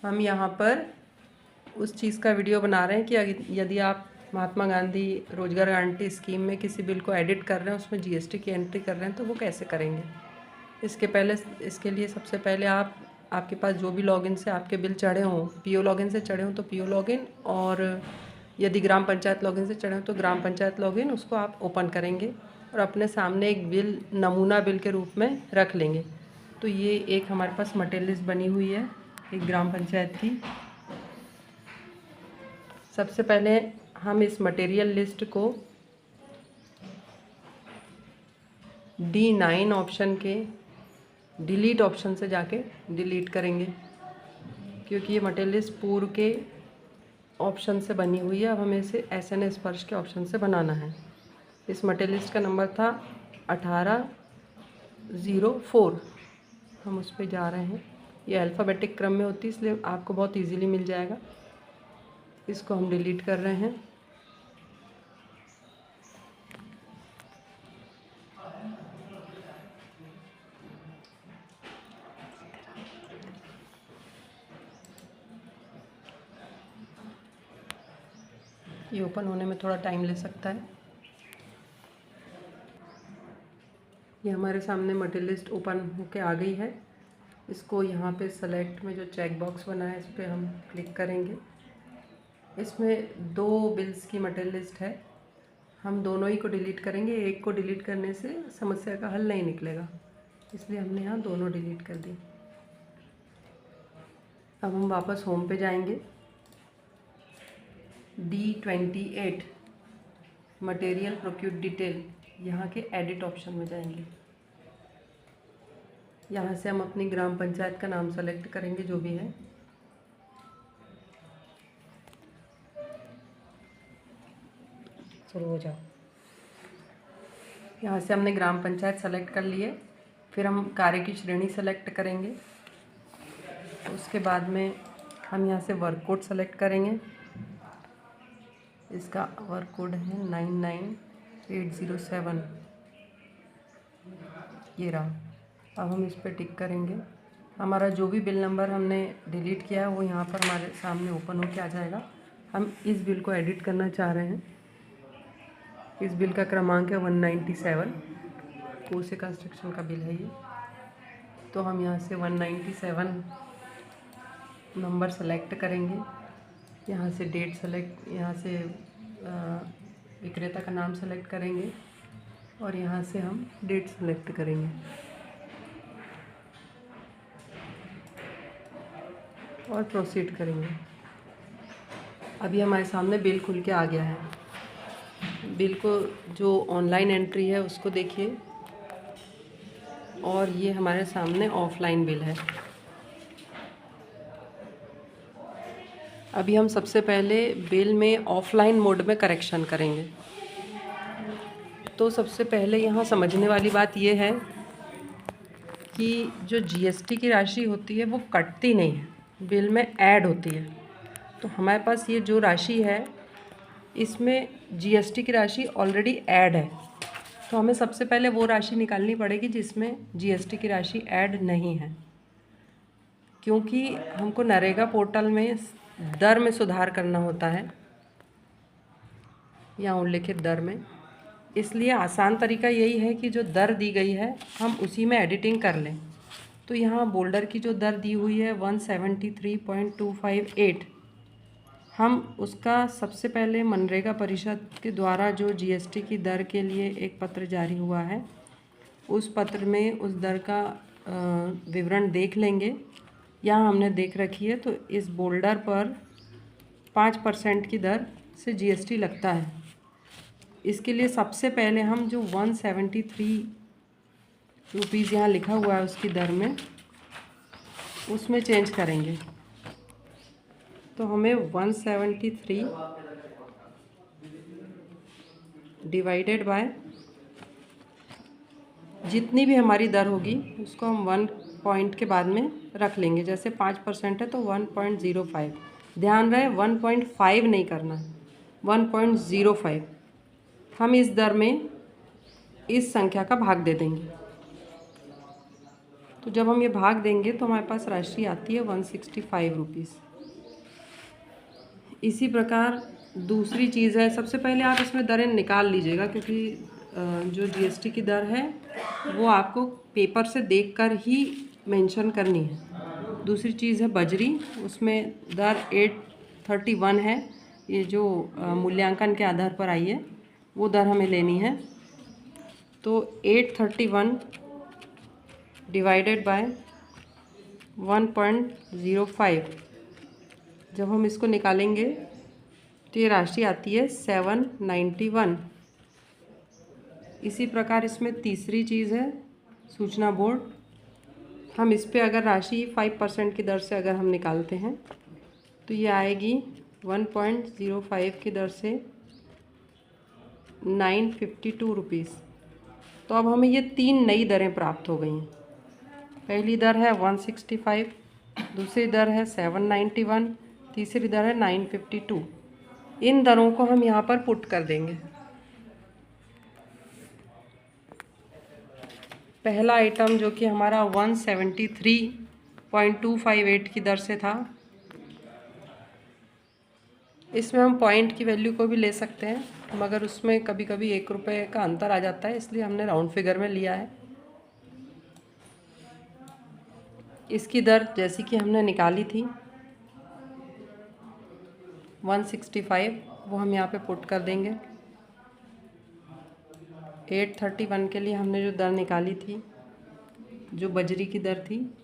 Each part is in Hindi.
हम यहाँ पर उस चीज़ का वीडियो बना रहे हैं कि यदि आप महात्मा गांधी रोजगार गारंटी स्कीम में किसी बिल को एडिट कर रहे हैं, उसमें जीएसटी की एंट्री कर रहे हैं, तो वो कैसे करेंगे। इसके लिए सबसे पहले आपके पास जो भी लॉगिन से आपके बिल चढ़े हों, पीओ लॉगिन से चढ़े हों तो पीओ लॉगिन, और यदि ग्राम पंचायत लॉगिन से चढ़े हों तो ग्राम पंचायत लॉगिन, उसको आप ओपन करेंगे और अपने सामने एक बिल नमूना बिल के रूप में रख लेंगे। तो ये एक हमारे पास मटेरियल लिस्ट बनी हुई है एक ग्राम पंचायत की। सबसे पहले हम इस मटेरियल लिस्ट को D9 ऑप्शन के डिलीट ऑप्शन से जाके डिलीट करेंगे, क्योंकि ये मटेरियल लिस्ट पूर्व के ऑप्शन से बनी हुई है। अब हमें इसे SN स्पर्श के ऑप्शन से बनाना है। इस मटेरियल लिस्ट का नंबर था 1804। हम उस पर जा रहे हैं। ये अल्फ़ाबेटिक क्रम में होती है, इसलिए आपको बहुत इजीली मिल जाएगा। इसको हम डिलीट कर रहे हैं। ये ओपन होने में थोड़ा टाइम ले सकता है। ये हमारे सामने मटेरियल लिस्ट ओपन होके आ गई है। इसको यहाँ पे सेलेक्ट में जो चेक बॉक्स बना है, इस पर हम क्लिक करेंगे। इसमें 2 बिल्स की मटेरियल लिस्ट है। हम दोनों ही को डिलीट करेंगे। एक को डिलीट करने से समस्या का हल नहीं निकलेगा, इसलिए हमने यहाँ दोनों डिलीट कर दी। अब हम वापस होम पे जाएंगे। D28 मटेरियल प्रोक्यूर्ड डिटेल, यहाँ के एडिट ऑप्शन में जाएंगे। यहाँ से हम अपनी ग्राम पंचायत का नाम सेलेक्ट करेंगे, जो भी है। शुरू हो जाओ। यहाँ से हमने ग्राम पंचायत सेलेक्ट कर लिए। फिर हम कार्य की श्रेणी सेलेक्ट करेंगे। उसके बाद में हम यहाँ से वर्क कोड सेलेक्ट करेंगे। इसका वर्क कोड है 99807। ये रहा। अब हम इस पर टिक करेंगे। हमारा जो भी बिल नंबर हमने डिलीट किया है वो यहाँ पर हमारे सामने ओपन होके आ जाएगा। हम इस बिल को एडिट करना चाह रहे हैं। इस बिल का क्रमांक है 197। कोसे कंस्ट्रक्शन का बिल है ये। तो हम यहाँ से 197 नंबर सेलेक्ट करेंगे। यहाँ से डेट सेलेक्ट, यहाँ से विक्रेता का नाम सेलेक्ट करेंगे और यहाँ से हम डेट सेलेक्ट करेंगे और प्रोसीड करेंगे। अभी हमारे सामने बिल खुल के आ गया है। बिल को जो ऑनलाइन एंट्री है उसको देखिए, और ये हमारे सामने ऑफलाइन बिल है। अभी हम सबसे पहले बिल में ऑफलाइन मोड में करेक्शन करेंगे। तो सबसे पहले यहाँ समझने वाली बात ये है कि जो जीएसटी की राशि होती है वो कटती नहीं है, बिल में ऐड होती है। तो हमारे पास ये जो राशि है इसमें जीएसटी की राशि ऑलरेडी ऐड है। तो हमें सबसे पहले वो राशि निकालनी पड़ेगी जिसमें जीएसटी की राशि ऐड नहीं है, क्योंकि हमको नरेगा पोर्टल में दर में सुधार करना होता है, यहाँ उल्लिखित दर में। इसलिए आसान तरीका यही है कि जो दर दी गई है हम उसी में एडिटिंग कर लें। तो यहाँ बोल्डर की जो दर दी हुई है 173.258, हम उसका सबसे पहले मनरेगा परिषद के द्वारा जो जीएसटी की दर के लिए एक पत्र जारी हुआ है, उस पत्र में उस दर का विवरण देख लेंगे। यहाँ हमने देख रखी है। तो इस बोल्डर पर 5% की दर से जीएसटी लगता है। इसके लिए सबसे पहले हम जो 173 रुपीज़ यहाँ लिखा हुआ है उसकी दर में, उसमें चेंज करेंगे। तो हमें 173 डिवाइडेड बाय जितनी भी हमारी दर होगी उसको हम 1 पॉइंट के बाद में रख लेंगे। जैसे 5% है तो 1.05। ध्यान रहे 1.5 नहीं करना है, 1.05। हम इस दर में इस संख्या का भाग दे देंगे। तो जब हम ये भाग देंगे तो हमारे पास राशि आती है 165 रुपीज़। इसी प्रकार दूसरी चीज़ है, सबसे पहले आप इसमें दरें निकाल लीजिएगा, क्योंकि जो जीएसटी की दर है वो आपको पेपर से देखकर ही मेंशन करनी है। दूसरी चीज़ है बजरी, उसमें दर 831 है। ये जो मूल्यांकन के आधार पर आई है वो दर हमें लेनी है। तो 831 डिवाइडेड बाय 1.05, जब हम इसको निकालेंगे तो ये राशि आती है 791। इसी प्रकार इसमें तीसरी चीज़ है सूचना बोर्ड। हम इस पे अगर राशि 5% की दर से अगर हम निकालते हैं तो ये आएगी 1.05 की दर से 952 रुपीज़। तो अब हमें ये 3 नई दरें प्राप्त हो गई हैं। पहली दर है 165, दूसरी दर है 791, तीसरी दर है 952। इन दरों को हम यहाँ पर पुट कर देंगे। पहला आइटम जो कि हमारा 173.258 की दर से था, इसमें हम पॉइंट की वैल्यू को भी ले सकते हैं, मगर उसमें कभी कभी 1 रुपये का अंतर आ जाता है, इसलिए हमने राउंड फिगर में लिया है। इसकी दर जैसी कि हमने निकाली थी 165, वो हम यहाँ पे पुट कर देंगे। 831 के लिए हमने जो दर निकाली थी, जो बजरी की दर थी,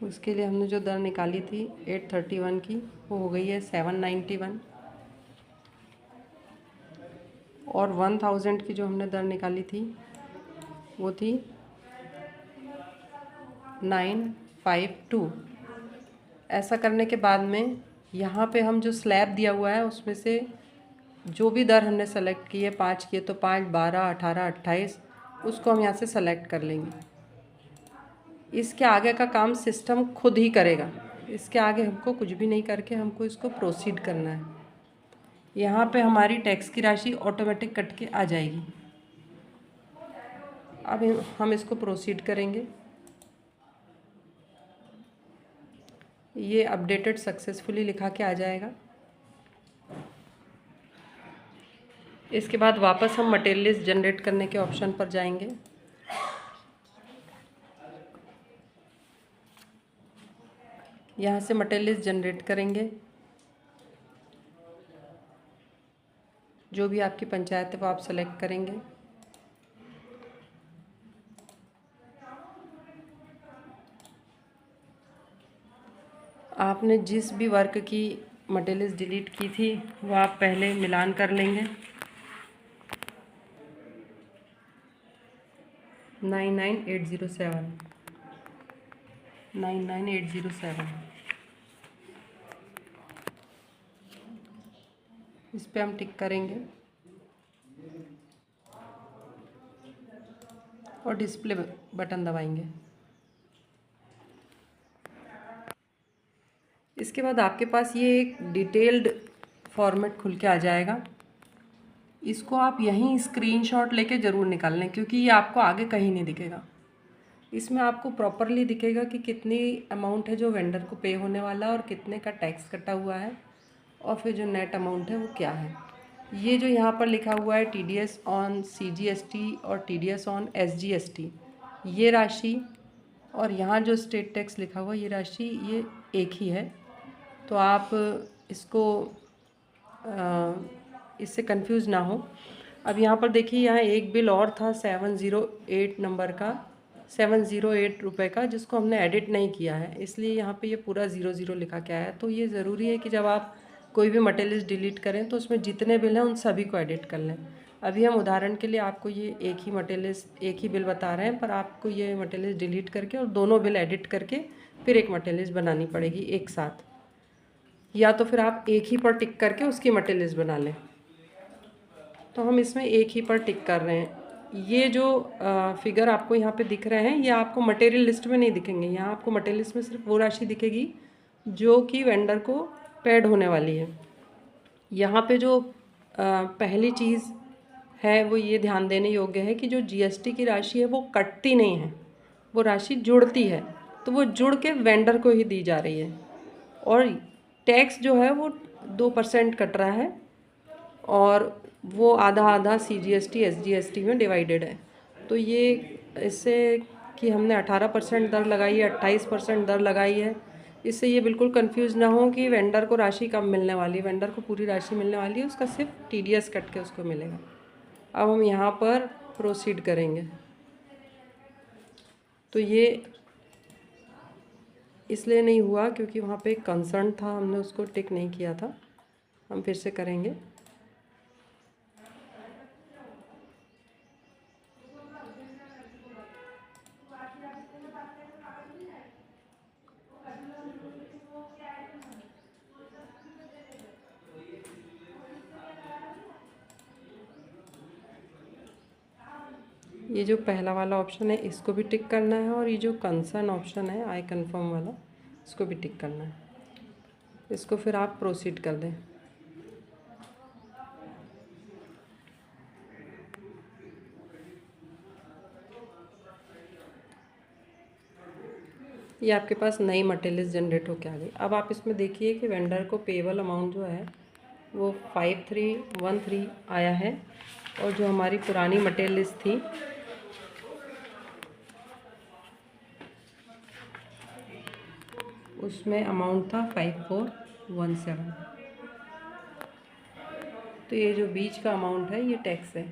उसके लिए हमने जो दर निकाली थी 831 की, वो हो गई है 791। और 1000 की जो हमने दर निकाली थी वो थी 952। ऐसा करने के बाद में यहाँ पे हम जो स्लैब दिया हुआ है उसमें से जो भी दर हमने सेलेक्ट की है, 5 की है तो 5, 12, 18, 28, उसको हम यहाँ से सेलेक्ट कर लेंगे। इसके आगे का काम सिस्टम खुद ही करेगा। इसके आगे हमको कुछ भी नहीं करके हमको इसको प्रोसीड करना है। यहाँ पे हमारी टैक्स की राशि ऑटोमेटिक कट के आ जाएगी। अब हम इसको प्रोसीड करेंगे। ये अपडेटेड सक्सेसफुली लिखा के आ जाएगा। इसके बाद वापस हम मटेरियल लिस्ट जनरेट करने के ऑप्शन पर जाएंगे। यहाँ से मटेरियल लिस्ट जनरेट करेंगे। जो भी आपकी पंचायत है वो आप सेलेक्ट करेंगे। आपने जिस भी वर्क की मटेरियल लिस्ट डिलीट की थी वो आप पहले मिलान कर लेंगे। 99807 99807, इस पे हम टिक करेंगे और डिस्प्ले बटन दबाएंगे। इसके बाद आपके पास ये एक डिटेल्ड फॉर्मेट खुल के आ जाएगा। इसको आप यहीं स्क्रीनशॉट लेके ज़रूर निकाल लें, क्योंकि ये आपको आगे कहीं नहीं दिखेगा। इसमें आपको प्रॉपरली दिखेगा कि कितनी अमाउंट है जो वेंडर को पे होने वाला है और कितने का टैक्स कटा हुआ है, और फिर जो नेट अमाउंट है वो क्या है। ये जो यहाँ पर लिखा हुआ है TDS ऑन CGST और TDS ऑन SGST, ये राशि, और यहाँ जो स्टेट टैक्स लिखा हुआ ये राशि, ये एक ही है। तो आप इसको इससे कंफ्यूज ना हो। अब यहाँ पर देखिए, यहाँ एक बिल और था 708 नंबर का, 708 रुपये का, जिसको हमने एडिट नहीं किया है, इसलिए यहाँ पे ये पूरा 00 लिखा के आया है। तो ये ज़रूरी है कि जब आप कोई भी मटेरियल डिलीट करें तो उसमें जितने बिल हैं उन सभी को एडिट कर लें। अभी हम उदाहरण के लिए आपको ये एक ही बिल बता रहे हैं, पर आपको ये मटेरियल डिलीट करके और दोनों बिल एडिट करके फिर एक मटेरियल बनानी पड़ेगी एक साथ, या तो फिर आप एक ही पर टिक करके उसकी मटेरियल बना लें। तो हम इसमें एक ही पर टिक कर रहे हैं। ये जो फिगर आपको यहाँ पे दिख रहे हैं, ये आपको मटेरियल लिस्ट में नहीं दिखेंगे। यहाँ आपको मटेरियल लिस्ट में सिर्फ वो राशि दिखेगी जो कि वेंडर को पेड होने वाली है। यहाँ पे जो पहली चीज़ है वो ये ध्यान देने योग्य है कि जो GST की राशि है वो कटती नहीं है, वो राशि जुड़ती है तो वो जुड़ के वेंडर को ही दी जा रही है, और टैक्स जो है वो 2% कट रहा है, और वो आधा आधा CGST SGST में डिवाइडेड है। तो ये इससे कि हमने 18% दर लगाई है, 28% दर लगाई है, इससे ये बिल्कुल कंफ्यूज ना हो कि वेंडर को राशि कब मिलने वाली है। वेंडर को पूरी राशि मिलने वाली है, उसका सिर्फ TDS कट के उसको मिलेगा। अब हम यहाँ पर प्रोसीड करेंगे। तो ये इसलिए नहीं हुआ क्योंकि वहाँ पे एक कंसर्न था, हमने उसको टिक नहीं किया था। हम फिर से करेंगे। ये जो पहला वाला ऑप्शन है इसको भी टिक करना है, और ये जो कंसर्न ऑप्शन है आई कंफर्म वाला, इसको भी टिक करना है। इसको फिर आप प्रोसीड कर दें। ये आपके पास नई मटेरियल लिस्ट जनरेट होकर आ गई। अब आप इसमें देखिए कि वेंडर को पेबल अमाउंट जो है वो 5313 आया है, और जो हमारी पुरानी मटेरियल लिस्ट थी उसमें अमाउंट था 5417। तो ये जो बीच का अमाउंट है ये टैक्स है,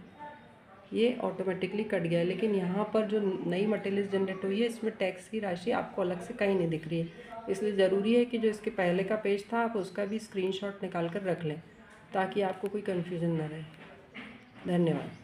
ये ऑटोमेटिकली कट गया है। लेकिन यहाँ पर जो नई मटेरियल लिस्ट जनरेट हुई है इसमें टैक्स की राशि आपको अलग से कहीं नहीं दिख रही है। इसलिए ज़रूरी है कि जो इसके पहले का पेज था आप उसका भी स्क्रीनशॉट निकाल कर रख लें, ताकि आपको कोई कन्फ्यूज़न ना रहे। धन्यवाद।